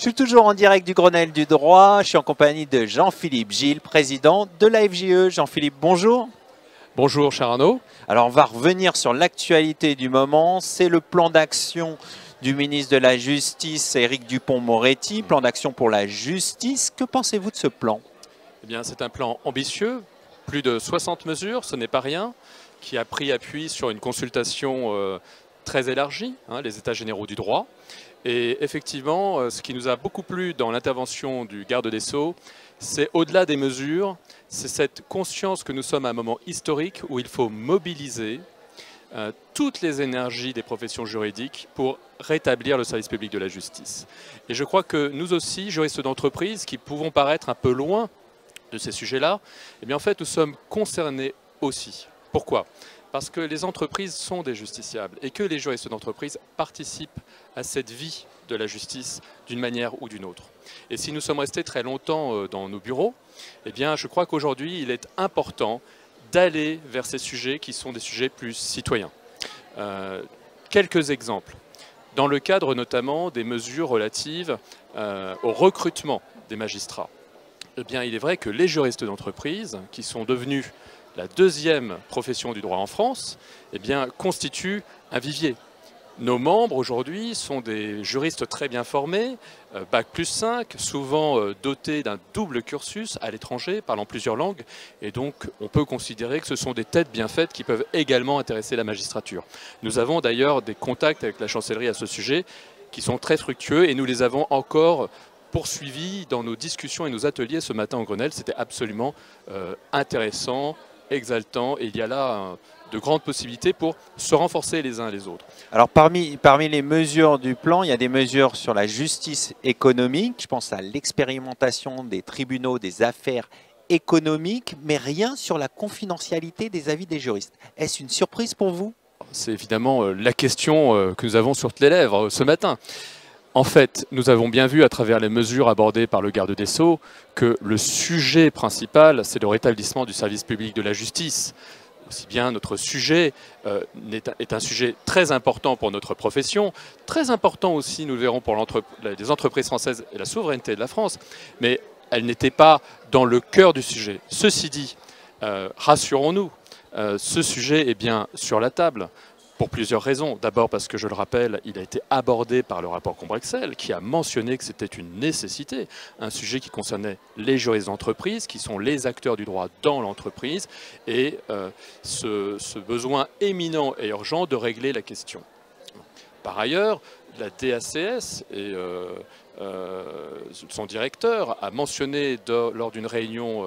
Je suis toujours en direct du Grenelle du droit. Je suis en compagnie de Jean-Philippe Gilles, président de la FJE. Jean-Philippe, bonjour. Bonjour, cher Arnaud. Alors, on va revenir sur l'actualité du moment. C'est le plan d'action du ministre de la Justice, Éric Dupond-Moretti, plan d'action pour la justice. Que pensez-vous de ce plan? Eh bien, c'est un plan ambitieux, plus de 60 mesures, ce n'est pas rien, qui a pris appui sur une consultation très élargie, les États généraux du droit. Et effectivement, ce qui nous a beaucoup plu dans l'intervention du garde des Sceaux, c'est au-delà des mesures, c'est cette conscience que nous sommes à un moment historique où il faut mobiliser toutes les énergies des professions juridiques pour rétablir le service public de la justice. Et je crois que nous aussi, juristes d'entreprise, qui pouvons paraître un peu loin de ces sujets-là, eh bien en fait, nous sommes concernés aussi. Pourquoi ? Parce que les entreprises sont des justiciables et que les juristes d'entreprise participent à cette vie de la justice d'une manière ou d'une autre. Et si nous sommes restés très longtemps dans nos bureaux, eh bien je crois qu'aujourd'hui, il est important d'aller vers ces sujets qui sont des sujets plus citoyens. Quelques exemples. Dans le cadre notamment des mesures relatives au recrutement des magistrats, eh bien, il est vrai que les juristes d'entreprise, qui sont devenus la deuxième profession du droit en France, eh bien, constituent un vivier. Nos membres aujourd'hui sont des juristes très bien formés, Bac+5, souvent dotés d'un double cursus à l'étranger, parlant plusieurs langues, et donc on peut considérer que ce sont des têtes bien faites qui peuvent également intéresser la magistrature. Nous avons d'ailleurs des contacts avec la chancellerie à ce sujet qui sont très fructueux et nous les avons encore poursuivis dans nos discussions et nos ateliers ce matin au Grenelle. C'était absolument intéressant, exaltant, et il y a là de grandes possibilités pour se renforcer les uns les autres. Alors parmi les mesures du plan, il y a des mesures sur la justice économique. Je pense à l'expérimentation des tribunaux des affaires économiques, mais rien sur la confidentialité des avis des juristes. Est-ce une surprise pour vous? C'est évidemment la question que nous avons sur toutes les lèvres ce matin. En fait, nous avons bien vu à travers les mesures abordées par le garde des Sceaux que le sujet principal, c'est le rétablissement du service public de la justice. Aussi bien notre sujet est un sujet très important pour notre profession, très important aussi, nous le verrons, pour les entreprises françaises et la souveraineté de la France, mais elle n'était pas dans le cœur du sujet. Ceci dit, rassurons-nous, ce sujet est bien sur la table. Pour plusieurs raisons. D'abord parce que, je le rappelle, il a été abordé par le rapport Combrexel qui a mentionné que c'était une nécessité, un sujet qui concernait les juristes d'entreprise, qui sont les acteurs du droit dans l'entreprise, et ce besoin éminent et urgent de régler la question. Par ailleurs, la DACS et son directeur a mentionné lors d'une réunion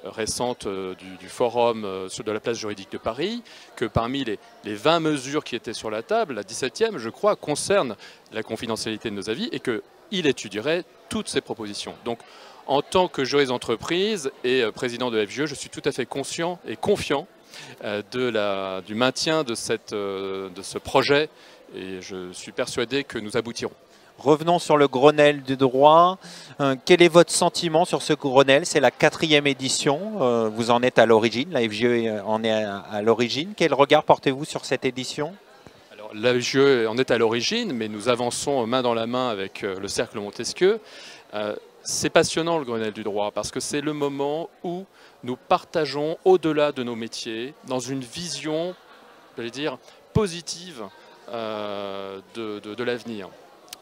récente du forum de la place juridique de Paris que parmi les 20 mesures qui étaient sur la table, la 17e, je crois, concerne la confidentialité de nos avis et qu'il étudierait toutes ces propositions. Donc, en tant que juriste d'entreprise et président de la FJE, je suis tout à fait conscient et confiant du maintien de ce projet, et je suis persuadé que nous aboutirons. Revenons sur le Grenelle du droit. Quel est votre sentiment sur ce Grenelle? C'est la 4e édition. Vous en êtes à l'origine, la FJE en est à l'origine. Quel regard portez-vous sur cette édition? Alors, la FJE en est à l'origine, mais nous avançons main dans la main avec le Cercle Montesquieu. C'est passionnant le Grenelle du droit parce que c'est le moment où nous partageons au-delà de nos métiers dans une vision, j'allais dire, positive de l'avenir.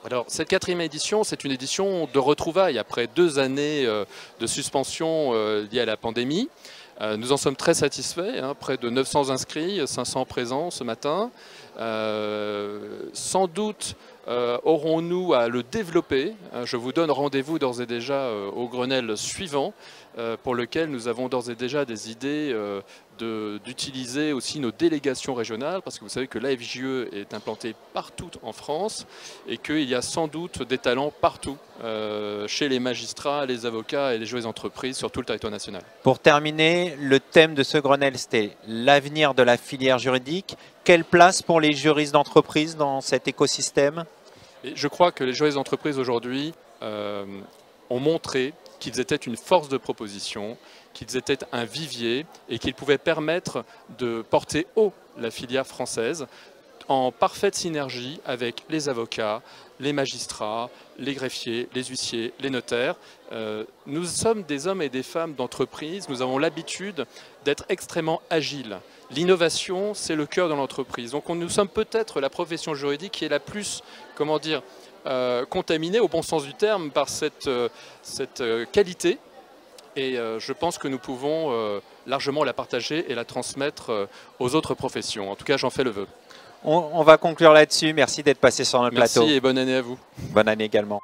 Alors, cette 4e édition, c'est une édition de retrouvailles après 2 années de suspension liées à la pandémie. Nous en sommes très satisfaits, près de 900 inscrits, 500 présents ce matin. Sans doute aurons-nous à le développer. Je vous donne rendez-vous d'ores et déjà au Grenelle suivant, pour lequel nous avons d'ores et déjà des idées d'utiliser aussi nos délégations régionales, parce que vous savez que la FJE est implantée partout en France et qu'il y a sans doute des talents partout, chez les magistrats, les avocats et les juristes d'entreprise sur tout le territoire national. Pour terminer, le thème de ce Grenelle, c'était l'avenir de la filière juridique. Quelle place pour les juristes d'entreprise dans cet écosystème? Et je crois que les juristes d'entreprise aujourd'hui ont montré qu'ils étaient une force de proposition, qu'ils étaient un vivier et qu'ils pouvaient permettre de porter haut la filière française en parfaite synergie avec les avocats, les magistrats, les greffiers, les huissiers, les notaires. Nous sommes des hommes et des femmes d'entreprise, nous avons l'habitude d'être extrêmement agiles. L'innovation, c'est le cœur de l'entreprise. Donc nous sommes peut-être la profession juridique qui est la plus, comment dire, contaminée au bon sens du terme par cette qualité. Et je pense que nous pouvons largement la partager et la transmettre aux autres professions. En tout cas, j'en fais le vœu. On va conclure là-dessus. Merci d'être passé sur notre plateau. Merci et bonne année à vous. Bonne année également.